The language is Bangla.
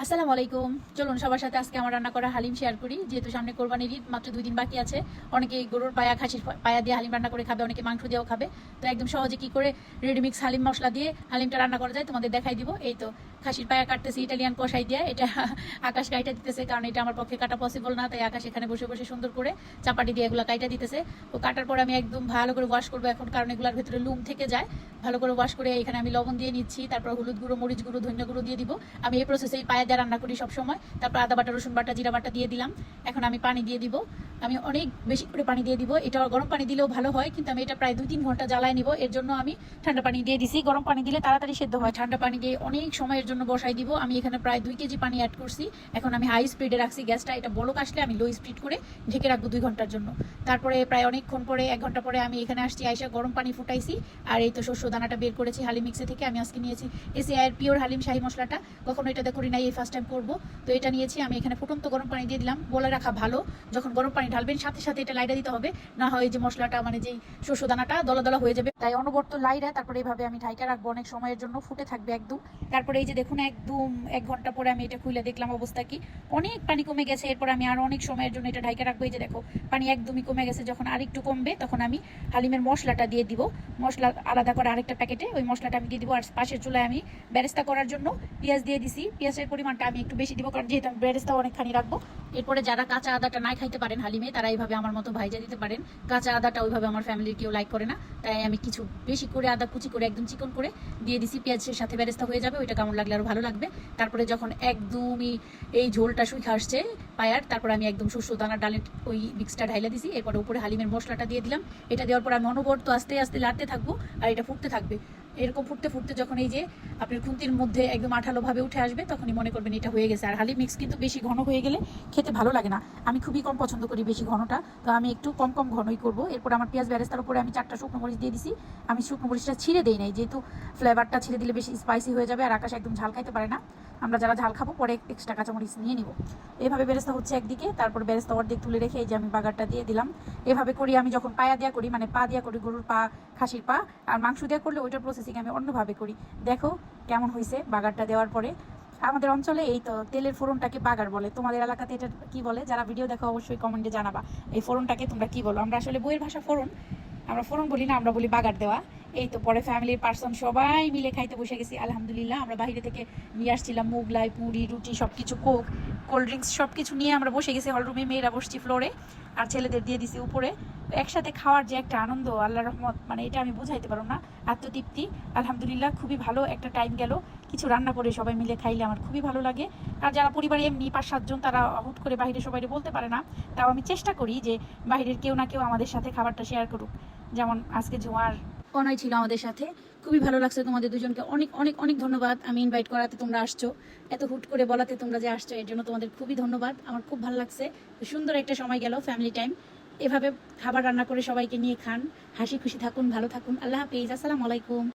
আসসালামু আলাইকুম। চলুন সবার সাথে আজকে আমার রান্না করা হালিম শেয়ার করি। যেহেতু সামনে কোরবানির ঈদ, মাত্র 2 দিন বাকি আছে। অনেকে গরুর পায়া, খাসির পায়া দিয়ে হালিম রান্না করে খাবে, অনেকে মাংস দিয়েও খাবে। তো একদম সহজে কি করে রেডিমিক্স হালিম মশলা দিয়ে হালিমটা রান্না করা যায় তোমাদের দেখাই দিব। এই তো খাসির পায়া কাটতেছি ইটালিয়ান কষাই দিয়ে। এটা আকাশ কাইটা দিতেছে, কারণ এটা আমার পক্ষে কাটা পসিবল না, তাই আকাশ এখানে বসে বসে সুন্দর করে চাপাটি দিয়ে এগুলো কাইটা দিতেছে। তো কাটার পর আমি একদম ভালো করে ওয়াশ করবো এখন, কারণ এগুলোর ভেতরে লুম থেকে যায়। ভালো করে ওয়াশ করে এখানে আমি লবণ দিয়ে নিচ্ছি, তারপর হলুদ গুঁড়ো, মরিচ গুঁড়ো, ধনিয়া গুঁড়ো দিয়ে দিব। আমি এই প্রসেসেই পায়া দিয়ে রান্না করি সবসময়। তারপর আদা বাটা, রসুন বাটা, জিরা বাটা দিয়ে দিলাম। এখন আমি পানি দিয়ে দিব। আমি অনেক বেশি করে পানি দিয়ে দিব। এটা গরম পানি দিলেও ভালো হয়, কিন্তু আমি এটা প্রায় 2-3 ঘন্টা জ্বালায় নিব। এর জন্য আমি ঠান্ডা পানি দিয়ে দিছি। গরম পানি দিলে তাড়াতাড়ি সেদ্ধ হয়। ঠান্ডা পানি দিয়ে অনেক সময়ের জন্য বসাই দিব। আমি এখানে প্রায় 2 কেজি পানি অ্যাড করছি। এখন আমি হাই স্পিডে রাখছি গ্যাসটা। এটা বলক আসলে আমি লো স্পিড করে ঢেকে রাখবো 2 ঘন্টার জন্য। তারপরে প্রায় অনেকক্ষণ পরে, 1 ঘন্টা পরে আমি এখানে আসছি, আইসা গরম পানি ফুটাইছি। আর এই তো শস্য দানাটা বের করেছি হালিম মিক্সে থেকে। আমি আজকে নিয়েছি এসিআইয়ের পিওর হালিম শাহী মশলাটা। কখনো এটাতে করি নাই, এই ফার্স্ট টাইম করবো। তো এটা নিয়েছি আমি। এখানে ফুটন্ত গরম পানি দিয়ে দিলাম। বলে রাখা ভালো, যখন গরম পানি ঢালবেন সাথে সাথে এটা লাইটা দিতে হবে, না হয় যে মশলাটা মানে যেই শস্য দানাটা দলা দলা হয়ে যাবে। তাই অনবরত লাইরা তারপরে এইভাবে আমি ঢাইকা রাখবো অনেক সময়ের জন্য, ফুটে থাকবে একদম। তারপরে এই যে দেখুন, একদম 1 ঘন্টা পরে আমি এটা খুলে দেখলাম অবস্থা কি, অনেক পানি কমে গেছে। এরপর আমি আরো অনেক সময়ের জন্য এটা ঢাইকা রাখবো। এই যে দেখো, পানি একদমই কমে গেছে। যখন আরেকটু কমবে তখন আমি হালিমের মশলাটা দিয়ে দিব। মশলা আলাদা করে আরেকটা প্যাকেটে ওই মশলাটা আমি দিয়ে দিব। আর পাশের চুলায় আমি বেরেস্তা করার জন্য পেঁয়াজ দিয়ে দিছি। পেঁয়াজের পরিমাণটা আমি একটু বেশি দিব, কারণ যেহেতু আমি বেরেস্তা অনেকখানি রাখবো। এরপরে যারা কাঁচা আদাটা না খাইতে পারেন হালিমে, তারা এইভাবে আমার মতো ভাইজা দিতে পারেন। কাঁচা আদাটা ওইভাবে আমার ফ্যামিলির কেউ লাইক করে না, তাই আমি কিছু বেশি করে আদা কুচি করে একদম চিকন করে দিয়ে দিছি। পেঁয়াজের সাথে বেরেস্তা হয়ে যাবে, ওইটা কেমন লাগলে আরো ভালো লাগবে। তারপরে যখন একদমই এই ঝোলটা শুকিয়ে আসছে পায়ার, তারপর আমি একদম শস্য দানা ডালের ওই মিক্সটা ঢাইলা দিছি। এরপরে উপরে হালিমের মশলাটা দিয়ে দিলাম। এটা দেওয়ার পর আমি অনবরত আস্তে আস্তে লাড়তে থাকবো, আর এটা ফুটতে থাকবে। এরকম ফুটতে ফুটতে যখন এই যে আপনার খুন্তির মধ্যে একদম আঠালো ভাবে উঠে আসবে, তখনই মনে করবেন এটা হয়ে গেছে। আর হালিম মিক্স কিন্তু বেশি ঘন হয়ে গেলে খেতে ভালো লাগে না। আমি খুবই কম পছন্দ করি বেশি ঘনটা, তো আমি একটু কম কম ঘনই করবো। এরপর আমার পেঁয়াজ বেরেস্তার উপরে আমি 4টা শুকনো মরিচ দিয়ে দিছি। আমি শুকনো মরিচটা ছিঁড়ে দেই নাই, যেহেতু ফ্লেভারটা ছিঁড়ে দিলে বেশি স্পাইসি হয়ে যাবে, আর আকাশ একদম ঝাল খাইতে পারে না। আমরা যারা ঝাল খাবো পরে এক্সট্রা কাঁচামরিচ নিয়ে নিব। এভাবে বেরেস্তা হচ্ছে একদিকে, তারপর বেরেস্তা অর্ধেক তুলে রেখে এই যে আমি বাগারটা দিয়ে দিলাম। এভাবে করি আমি যখন পায়া দেওয়া করি, মানে পা দেওয়া করি, গরুর পা, খাসির পা। আর মাংস দেওয়া করলে ওইটার প্রসেসিং আমি অন্যভাবে করি। দেখো কেমন হয়েছে বাগারটা দেওয়ার পরে। আমাদের অঞ্চলে এই তো তেলের ফোড়নটাকে বাগার বলে। তোমাদের এলাকাতে এটা কি বলে? যারা ভিডিও দেখো অবশ্যই কমেন্টে জানাবা, এই ফোড়নটাকে তোমরা কি বলো? আমরা আসলে বইয়ের ভাষা ফোড়ন, আমরা ফোড়ন বলি না, আমরা বলি বাগার দেওয়া। এই তো পরে ফ্যামিলির পার্সন সবাই মিলে খাইতে বসে গেছি আলহামদুলিল্লাহ। আমরা বাইরে থেকে নিয়ে আসছিলাম মোগলাই, পুরি, রুটি, সবকিছু, কোক, কোল্ড ড্রিঙ্কস সবকিছু নিয়ে আমরা বসে গেছি হলরুমে। মেয়েরা বসছি ফ্লোরে, আর ছেলেদের দিয়ে দিছি উপরে। একসাথে খাওয়ার যে একটা আনন্দ, আল্লাহর রহমত, মানে এটা আমি বুঝাইতে পারবো না। আত্মতৃপ্তি, আলহামদুলিল্লাহ খুবই ভালো একটা টাইম গেল। কিছু রান্না করে সবাই মিলে খাইলে আমার খুবই ভালো লাগে। আর যারা পরিবারে এমনি 5-7 জন, তারা হুট করে বাইরে সবাই বলতে পারে না, তাও আমি চেষ্টা করি যে বাইরের কেউ না কেউ আমাদের সাথে খাবারটা শেয়ার করুক। যেমন আজকে জোয়ার অনয় ছিল আমাদের সাথে, খুবই ভালো লাগছে। তোমাদের দুজনকে অনেক অনেক অনেক ধন্যবাদ। আমি ইনভাইট করাতে তোমরা আসছো, এত হুট করে বলাতে তোমরা যে আসছো, এর জন্য তোমাদের খুবই ধন্যবাদ। আমার খুব ভালো লাগছে, সুন্দর একটা সময় গেল ফ্যামিলি টাইম। এভাবে খাবার রান্না করে সবাইকে নিয়ে খান, হাসি খুশি থাকুন, ভালো থাকুন। আল্লাহ হাফিজ, আসসালামু আলাইকুম।